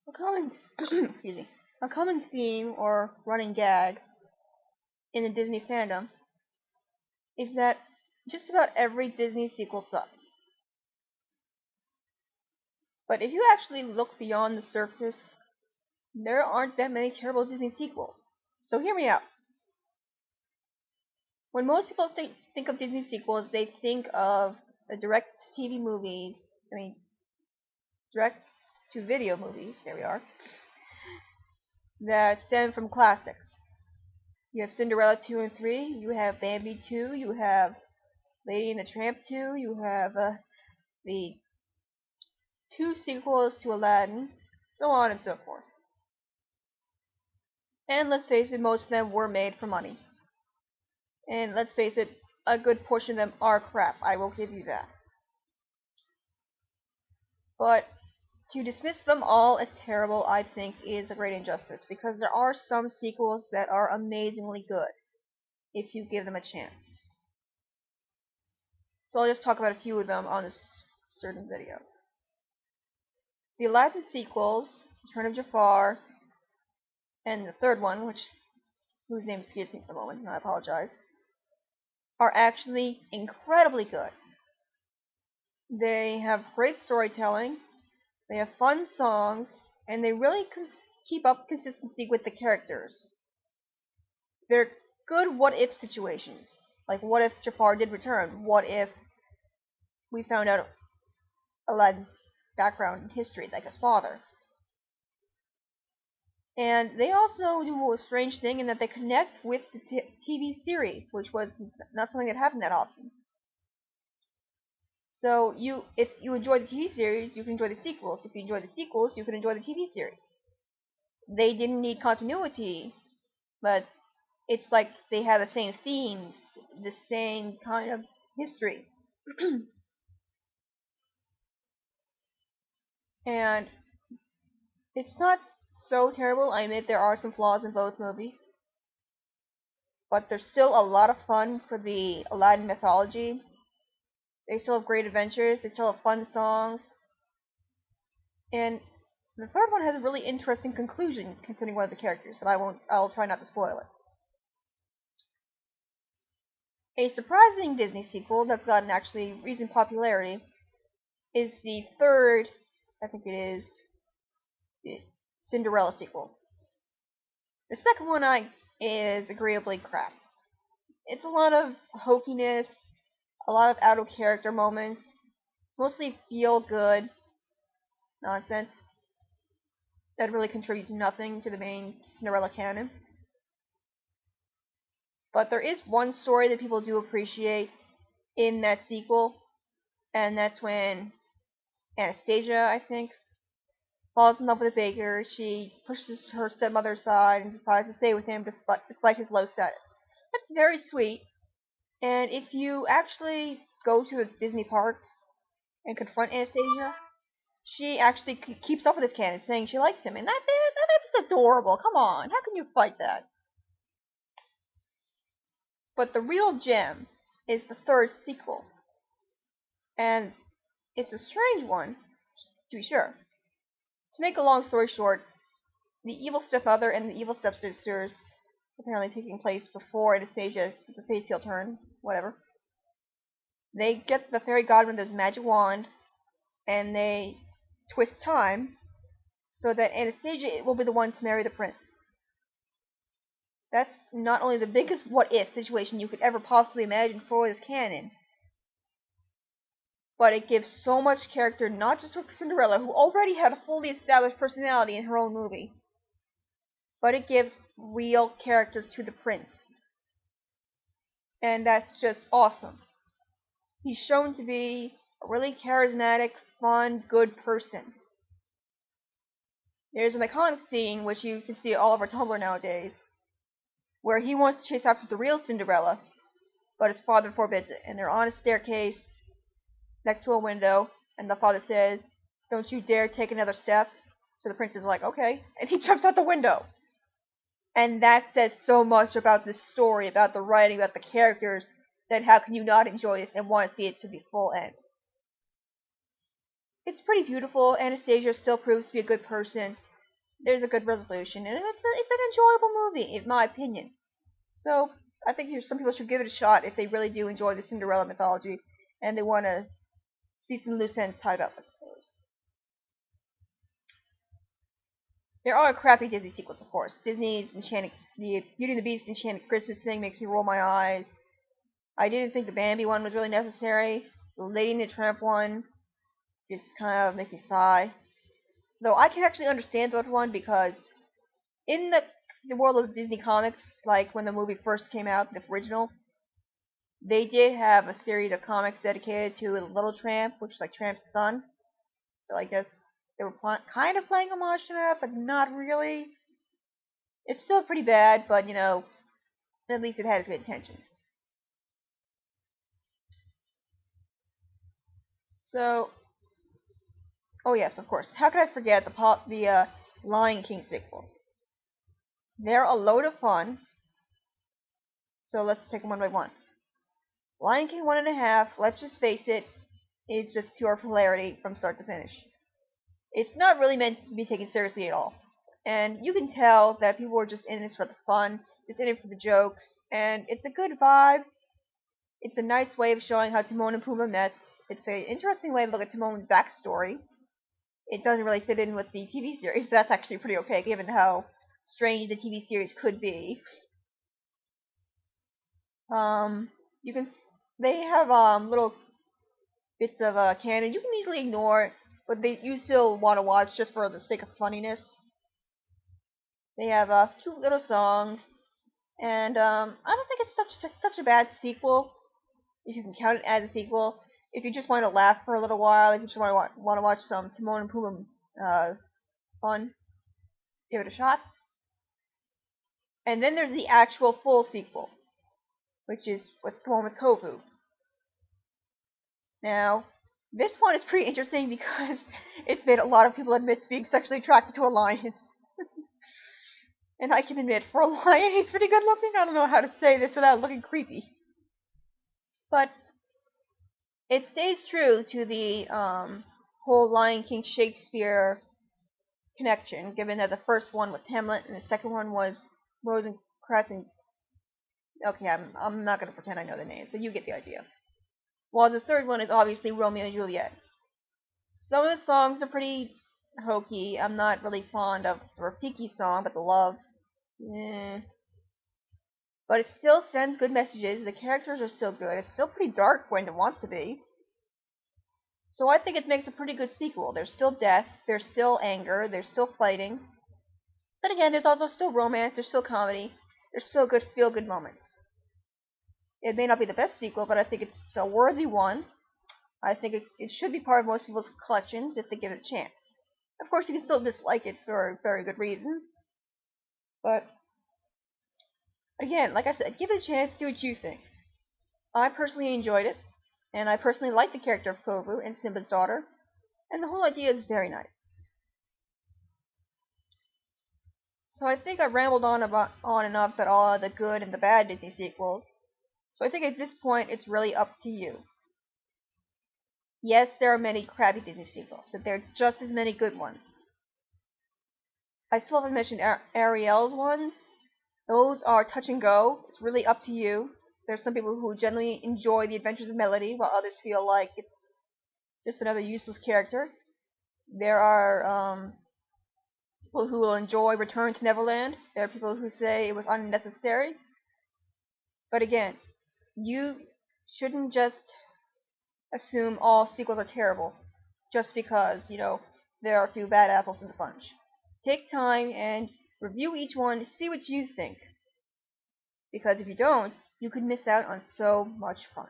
A common excuse me, a common theme or running gag in the Disney fandom is that just about every Disney sequel sucks. But if you actually look beyond the surface, there aren't that many terrible Disney sequels. So hear me out. When most people think of Disney sequels, they think of the direct-to-TV movies. Direct-to-video movies. There we are. That stem from classics. You have Cinderella 2 and 3. You have Bambi 2. You have Lady and the Tramp 2. You have the two sequels to Aladdin, so on and so forth. And let's face it, most of them were made for money. And let's face it, a good portion of them are crap. I will give you that. But to dismiss them all as terrible, I think, is a great injustice, because there are some sequels that are amazingly good, if you give them a chance. So I'll just talk about a few of them on this certain video. The Aladdin sequels, Return of Jafar, and the third one, whose name escapes me at the moment, and I apologize, are actually incredibly good. They have great storytelling, they have fun songs, and they really keep up consistency with the characters. They're good what-if situations. Like, what if Jafar did return? What if we found out Aladdin's background and history, like his father? And they also do a strange thing in that they connect with the TV series, which was not something that happened that often. So if you enjoy the TV series, you can enjoy the sequels. If you enjoy the sequels, you can enjoy the TV series. They didn't need continuity, but it's like they had the same themes, the same kind of history. And it's not so terrible. I admit there are some flaws in both movies, but there's still a lot of fun for the Aladdin mythology. They still have great adventures, they still have fun songs, and the third one has a really interesting conclusion concerning one of the characters, but I'll try not to spoil it. A surprising Disney sequel that's gotten actually recent popularity is the third, I think it is, the Cinderella sequel. The second one is agreeably crap. It's a lot of hokiness, a lot of out of character moments, mostly feel good nonsense that really contributes nothing to the main Cinderella canon. But there is one story that people do appreciate in that sequel, and that's when Anastasia, I think, falls in love with a baker. She pushes her stepmother aside and decides to stay with him despite his low status. That's very sweet, and if you actually go to the Disney parks and confront Anastasia, she actually keeps up with his canon, saying she likes him, and that's adorable. Come on, how can you fight that? But the real gem is the third sequel, and it's a strange one, to be sure. To make a long story short, the evil stepmother and the evil stepsisters, apparently taking place before Anastasia gets a face heel turn, whatever, they get the fairy godmother's magic wand, and they twist time so that Anastasia will be the one to marry the prince. That's not only the biggest what-if situation you could ever possibly imagine for this canon, but it gives so much character not just to Cinderella, who already had a fully established personality in her own movie, but it gives real character to the prince. And that's just awesome. He's shown to be a really charismatic, fun, good person. There's an iconic scene, which you can see all over Tumblr nowadays, where he wants to chase after the real Cinderella, but his father forbids it, and they're on a staircase next to a window, and the father says, "Don't you dare take another step." So the prince is like, "Okay," and he jumps out the window. And that says so much about this story, about the writing, about the characters, that how can you not enjoy this and want to see it to the full end. It's pretty beautiful. Anastasia still proves to be a good person, there's a good resolution, and it's an enjoyable movie, in my opinion. So I think some people should give it a shot if they really do enjoy the Cinderella mythology, and they want to see some loose ends tied up, I suppose. There are crappy Disney sequels, of course. Disney's the Beauty and the Beast Enchanted Christmas thing makes me roll my eyes. I didn't think the Bambi one was really necessary. The Lady and the Tramp one just kind of makes me sigh. Though I can actually understand that one because in the world of Disney comics, like when the movie first came out, the original, they did have a series of comics dedicated to the Little Tramp, which is like Tramp's son. So I guess they were kind of playing homage to that, but not really. It's still pretty bad, but you know, at least it had its good intentions. So, oh yes, of course. How could I forget the Lion King sequels? They're a load of fun. So let's take them one by one. Lion King 1.5, let's just face it, is just pure hilarity from start to finish. It's not really meant to be taken seriously at all. And you can tell that people are just in this for the fun, just in it for the jokes, and it's a good vibe. It's a nice way of showing how Timon and Pumbaa met. It's an interesting way to look at Timon's backstory. It doesn't really fit in with the TV series, but that's actually pretty okay given how strange the TV series could be. You can they have little bits of canon you can easily ignore, but you still want to watch just for the sake of funniness. They have cute little songs, and I don't think it's such a bad sequel if you can count it as a sequel. If you just want to laugh for a little while, if you just want to watch some Timon and Pumbaa fun, give it a shot. And then there's the actual full sequel, which is with the one with Kovu. Now, this one is pretty interesting because it's made a lot of people admit to being sexually attracted to a lion. And I can admit, for a lion, he's pretty good looking. I don't know how to say this without looking creepy. But it stays true to the whole Lion King Shakespeare connection, given that the first one was Hamlet and the second one was Rosencrantz and... Okay, I'm not going to pretend I know the names, but you get the idea. While the third one is obviously Romeo and Juliet. Some of the songs are pretty hokey. I'm not really fond of the Rafiki song, but the love, But it still sends good messages. The characters are still good. It's still pretty dark when it wants to be. So I think it makes a pretty good sequel. There's still death. There's still anger. There's still fighting. But again, there's also still romance. There's still comedy. There's still good feel-good moments. It may not be the best sequel, but I think it's a worthy one. I think it should be part of most people's collections if they give it a chance. Of course, you can still dislike it for very good reasons. But, again, like I said, give it a chance, see what you think. I personally enjoyed it, and I personally like the character of Kovu and Simba's daughter, and the whole idea is very nice. So I think I rambled on enough about all the good and the bad Disney sequels. So I think at this point, it's really up to you. Yes, there are many crappy Disney sequels, but there are just as many good ones. I still haven't mentioned Ariel's ones. Those are touch and go. It's really up to you. There's some people who generally enjoy the adventures of Melody, while others feel like it's just another useless character. There are people who will enjoy Return to Neverland. There are people who say it was unnecessary. But again, you shouldn't just assume all sequels are terrible just because, there are a few bad apples in the bunch. Take time and review each one to see what you think. Because if you don't, you could miss out on so much fun.